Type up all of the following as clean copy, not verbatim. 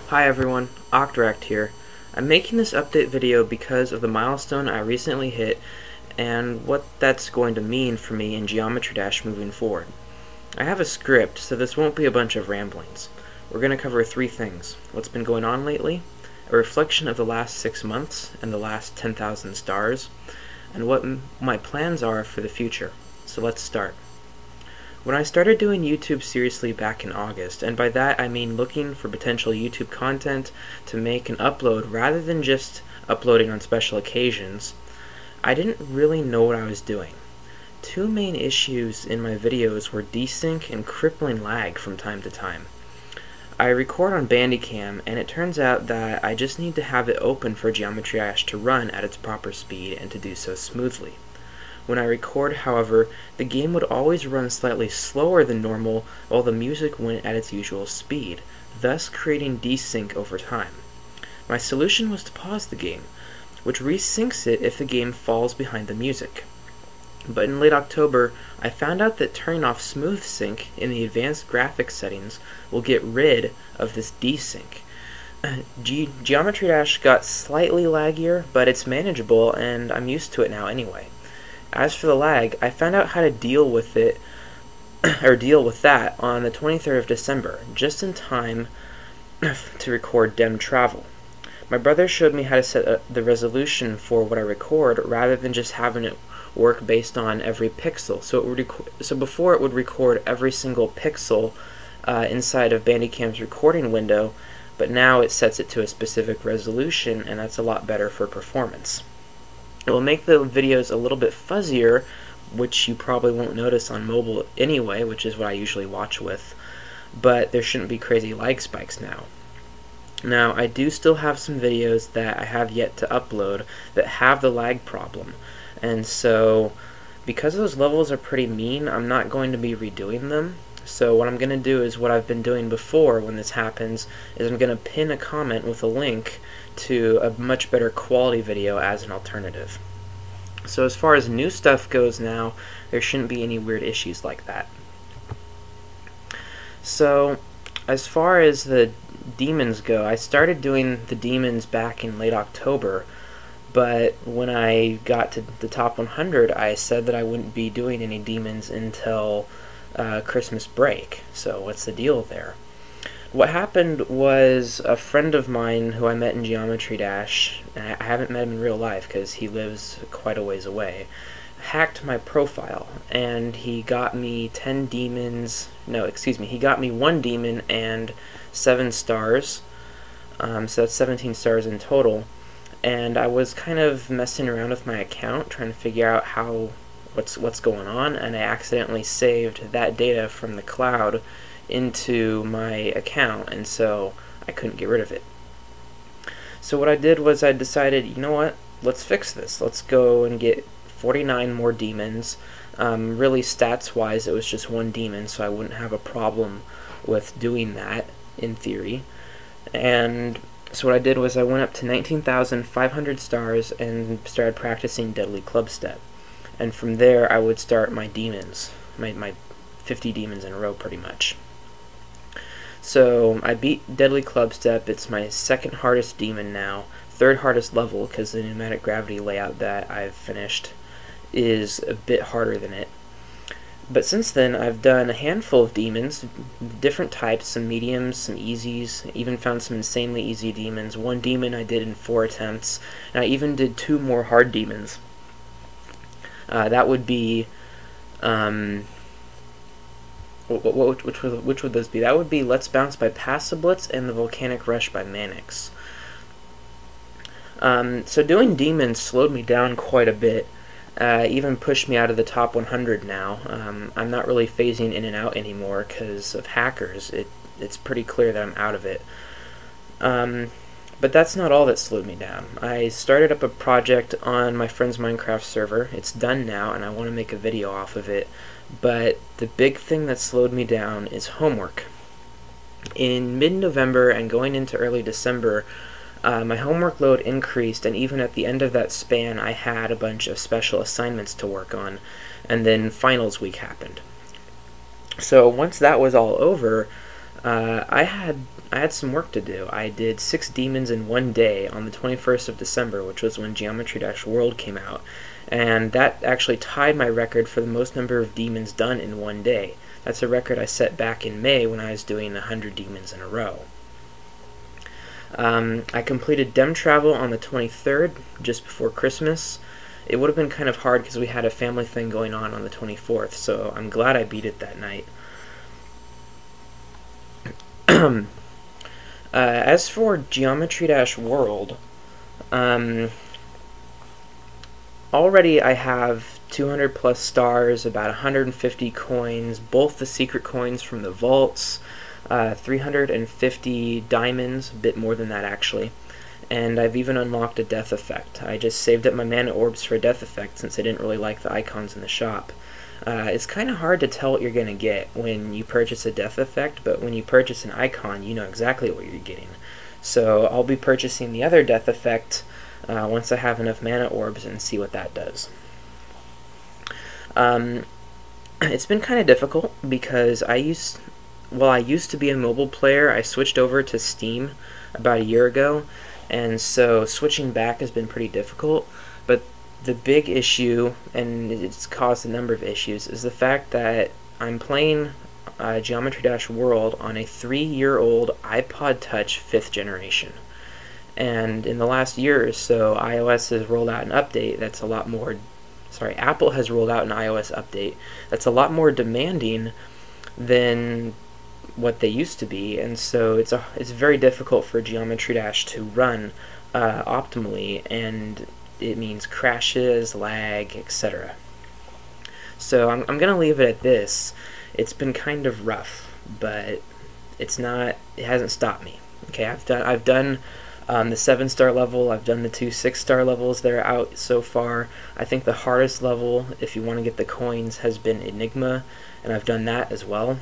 Hi everyone, Octorect here. I'm making this update video because of the milestone I recently hit and what that's going to mean for me in Geometry Dash moving forward. I have a script, so this won't be a bunch of ramblings. We're going to cover three things: what's been going on lately, a reflection of the last 6 months and the last 10,000 stars, and what my plans are for the future. So let's start. When I started doing YouTube seriously back in August, and by that I mean looking for potential YouTube content to make and upload rather than just uploading on special occasions, I didn't really know what I was doing. Two main issues in my videos were desync and crippling lag from time to time. I record on Bandicam, and it turns out that I just need to have it open for Geometry Dash to run at its proper speed and to do so smoothly. When I record, however, the game would always run slightly slower than normal while the music went at its usual speed, thus creating desync over time. My solution was to pause the game, which resyncs it if the game falls behind the music. But in late October, I found out that turning off smooth sync in the advanced graphics settings will get rid of this desync. Geometry Dash got slightly laggier, but it's manageable and I'm used to it now anyway. As for the lag, I found out how to deal with it, or deal with that, on the 23rd of December, just in time to record Dem Travel. My brother showed me how to set the resolution for what I record rather than just having it work based on every pixel. So before it would record every single pixel inside of Bandicam's recording window, but now it sets it to a specific resolution, and that's a lot better for performance. It will make the videos a little bit fuzzier, which you probably won't notice on mobile anyway, which is what I usually watch with, but there shouldn't be crazy lag spikes now. Now, I do still have some videos that I have yet to upload that have the lag problem, and so because those levels are pretty mean, I'm not going to be redoing them. So what I'm going to do is what I've been doing before when this happens, is I'm going to pin a comment with a link to a much better quality video as an alternative. So as far as new stuff goes now, there shouldn't be any weird issues like that. So as far as the demons go, I started doing the demons back in late October, but when I got to the top 100, I said that I wouldn't be doing any demons until Christmas break. So what's the deal there? What happened was a friend of mine who I met in Geometry Dash, and I haven't met him in real life because he lives quite a ways away, hacked my profile, and he got me 10 demons, no, excuse me, he got me 1 demon and 7 stars, so that's 17 stars in total, and I was kind of messing around with my account, trying to figure out what's going on, and I accidentally saved that data from the cloud into my account, and so I couldn't get rid of it. So what I did was I decided, you know what, let's fix this. Let's go and get 49 more demons. Really, stats-wise, it was just 1 demon, so I wouldn't have a problem with doing that, in theory. And so what I did was I went up to 19,500 stars and started practicing Deadly Club Step. And from there, I would start my demons, my 50 demons in a row, pretty much. So I beat Deadly Club Step. It's my 2nd hardest demon now, 3rd hardest level, because the pneumatic gravity layout that I've finished is a bit harder than it. But since then, I've done a handful of demons, different types, some mediums, some easies, even found some insanely easy demons. 1 demon I did in 4 attempts, and I even did 2 more hard demons. That would be, which would those be? That would be Let's Bounce by Passablitz and the Volcanic Rush by Manix. So doing demons slowed me down quite a bit, even pushed me out of the top 100 now. I'm not really phasing in and out anymore because of hackers. It's pretty clear that I'm out of it. But that's not all that slowed me down. I started up a project on my friend's Minecraft server. It's done now, and I want to make a video off of it. But the big thing that slowed me down is homework. In mid-November and going into early December, my homework load increased, and even at the end of that span, I had a bunch of special assignments to work on, and then finals week happened. So once that was all over, I had some work to do. I did 6 demons in 1 day on the 21st of December, which was when Geometry Dash World came out, and that actually tied my record for the most number of demons done in 1 day. That's a record I set back in May when I was doing 100 demons in a row. I completed Dem Travel on the 23rd, just before Christmas. It would have been kind of hard because we had a family thing going on the 24th, so I'm glad I beat it that night. As for Geometry Dash World, already I have 200 plus stars, about 150 coins, both the secret coins from the vaults, 350 diamonds, a bit more than that actually, and I've even unlocked a death effect. I just saved up my mana orbs for a death effect since I didn't really like the icons in the shop. It's kind of hard to tell what you're going to get when you purchase a death effect, but when you purchase an icon, you know exactly what you're getting. So I'll be purchasing the other death effect once I have enough mana orbs and see what that does. It's been kind of difficult because I used to be a mobile player. I switched over to Steam about a year ago, and so switching back has been pretty difficult, but the big issue, and it's caused a number of issues, is the fact that I'm playing Geometry Dash World on a 3-year-old iPod Touch 5th generation. And in the last year or so, iOS has rolled out an update that's a lot more... Apple has rolled out an iOS update that's a lot more demanding than what they used to be, and so it's very difficult for Geometry Dash to run optimally, and it means crashes, lag, etc. So I'm going to leave it at this. It's been kind of rough, but it hasn't stopped me. Okay, I've done the 7-star level, I've done the 2 6-star levels that are out so far. I think the hardest level, if you want to get the coins, has been Enigma, and I've done that as well.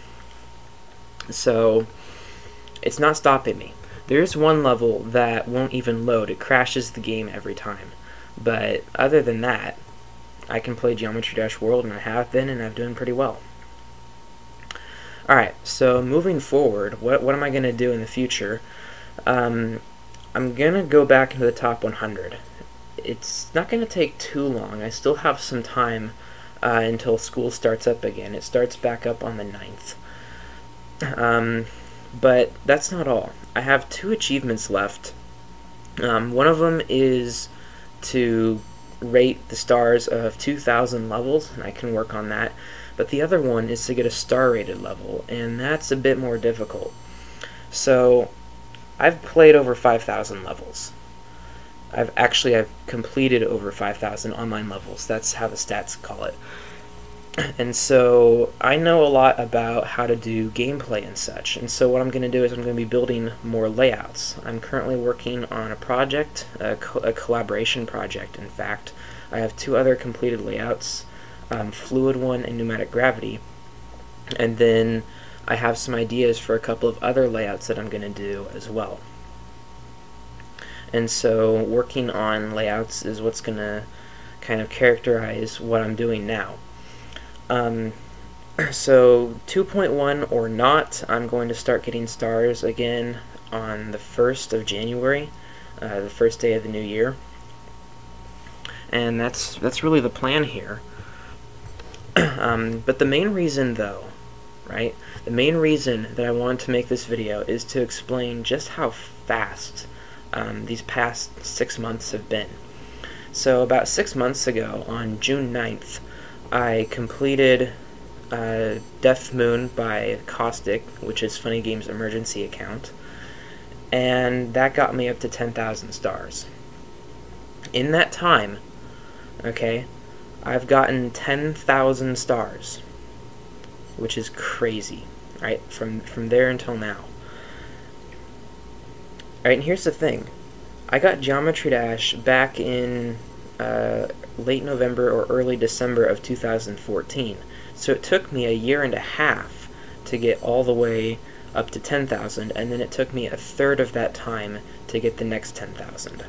So it's not stopping me. There's one level that won't even load. It crashes the game every time. But other than that, I can play Geometry Dash World, and I have been, and I'm doing pretty well. Alright, so moving forward, what am I going to do in the future? I'm going to go back into the top 100. It's not going to take too long. I still have some time until school starts up again. It starts back up on the 9th. But that's not all. I have 2 achievements left. One of them is to rate the stars of 2,000 levels, and I can work on that. But the other one is to get a star rated level, and that's a bit more difficult. So I've played over 5,000 levels. I've completed over 5,000 online levels. That's how the stats call it. And so I know a lot about how to do gameplay and such. And so what I'm going to do is I'm going to be building more layouts. I'm currently working on a project, a collaboration project, in fact. I have 2 other completed layouts, Fluid 1 and Pneumatic Gravity. And then I have some ideas for a couple of other layouts that I'm going to do as well. And so working on layouts is what's going to kind of characterize what I'm doing now. So 2.1 or not, I'm going to start getting stars again on the 1st of January, the first day of the new year. And that's really the plan here. But the main reason though, right? The main reason that I wanted to make this video is to explain just how fast these past 6 months have been. So about 6 months ago, on June 9th, I completed Death Moon by Caustic, which is Funny Games' emergency account, and that got me up to 10,000 stars. In that time, okay, I've gotten 10,000 stars, which is crazy, right? From there until now. Alright, and here's the thing. I got Geometry Dash back in late November or early December of 2014. So it took me 1.5 years to get all the way up to 10,000, and then it took me 1/3 of that time to get the next 10,000.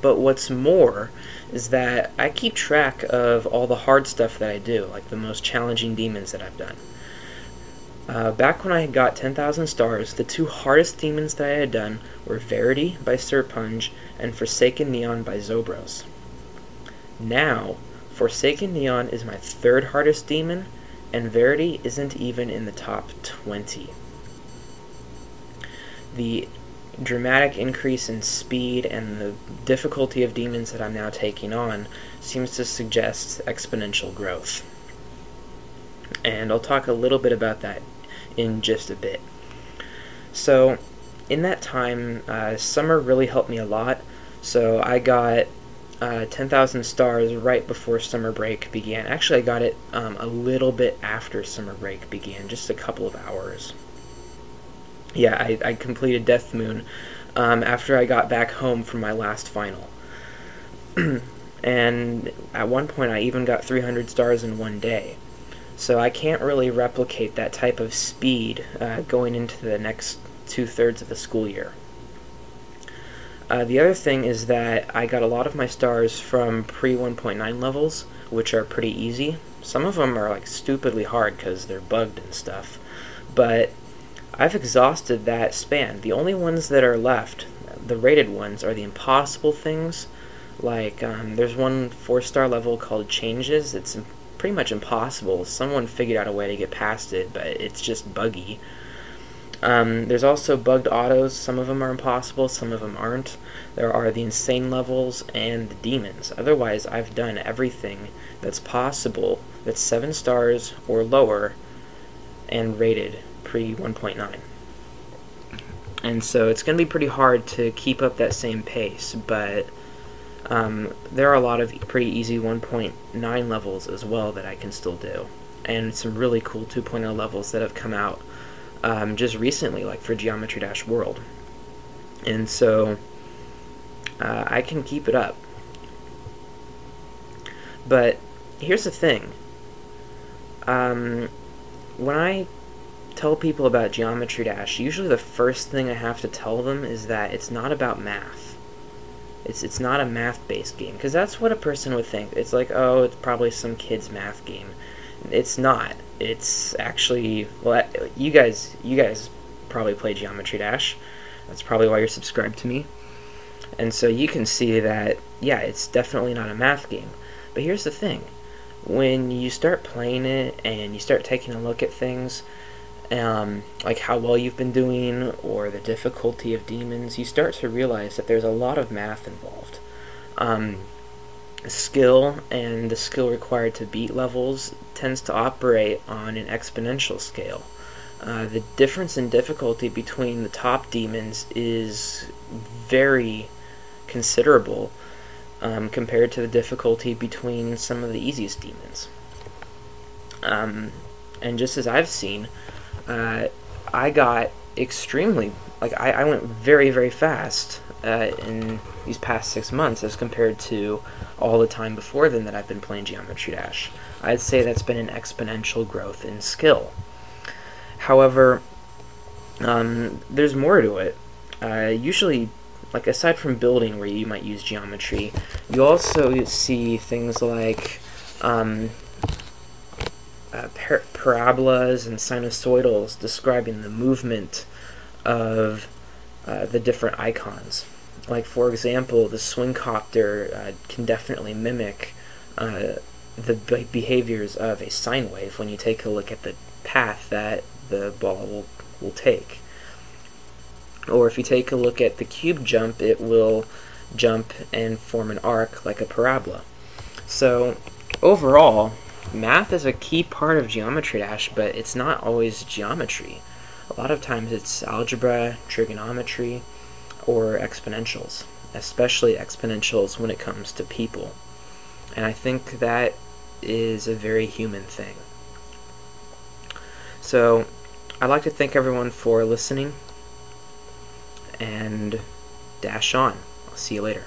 But what's more is that I keep track of all the hard stuff that I do, like the most challenging demons that I've done. Back when I got 10,000 stars, the 2 hardest demons that I had done were Verity by Serpunge and Forsaken Neon by Zobros. Now, Forsaken Neon is my 3rd hardest demon, and Verity isn't even in the top 20. The dramatic increase in speed and the difficulty of demons that I'm now taking on seems to suggest exponential growth. And I'll talk a little bit about that in just a bit. So in that time, summer really helped me a lot. So I got 10,000 stars right before summer break began. Actually, I got it a little bit after summer break began, just a couple of hours. Yeah, I completed Death Moon after I got back home from my last final. And at one point I even got 300 stars in one day. So I can't really replicate that type of speed going into the next 2/3 of the school year. The other thing is that I got a lot of my stars from pre-1.9 levels, which are pretty easy. Some of them are like stupidly hard because they're bugged and stuff, but I've exhausted that span. The only ones that are left, the rated ones, are the impossible things. Like there's one 4-star level called Changes. It's pretty much impossible. Someone figured out a way to get past it, but it's just buggy. There's also bugged autos. Some of them are impossible, some of them aren't. There are the insane levels and the demons. Otherwise, I've done everything that's possible that's 7 stars or lower and rated pre-1.9. And so it's going to be pretty hard to keep up that same pace, but there are a lot of pretty easy 1.9 levels as well that I can still do. And some really cool 2.0 levels that have come out just recently, like for Geometry Dash World. And so I can keep it up. But here's the thing. When I tell people about Geometry Dash, usually the first thing I have to tell them is that it's not about math. It's not a math-based game, because that's what a person would think. It's like, oh, it's probably some kid's math game. It's not. It's actually, well, you guys probably play Geometry Dash. That's probably why you're subscribed to me. And so you can see that, yeah, it's definitely not a math game. But here's the thing. When you start playing it and you start taking a look at things, like how well you've been doing or the difficulty of demons, you start to realize that there's a lot of math involved. Skill and the skill required to beat levels tends to operate on an exponential scale. The difference in difficulty between the top demons is very considerable compared to the difficulty between some of the easiest demons. And just as I've seen, I got extremely, I went very, very fast in these past 6 months as compared to all the time before then that I've been playing Geometry Dash. I'd say that's been an exponential growth in skill. However, there's more to it. Usually, like aside from building where you might use geometry, you also see things like parabolas and sinusoidals describing the movement of the different icons. Like for example, the swing copter can definitely mimic the behaviors of a sine wave when you take a look at the path that the ball will take. Or if you take a look at the cube jump, it will jump and form an arc like a parabola. So overall, math is a key part of Geometry Dash, but it's not always geometry. A lot of times it's algebra, trigonometry, or exponentials, especially exponentials when it comes to people. And I think that is a very human thing. So I'd like to thank everyone for listening, and dash on. I'll see you later.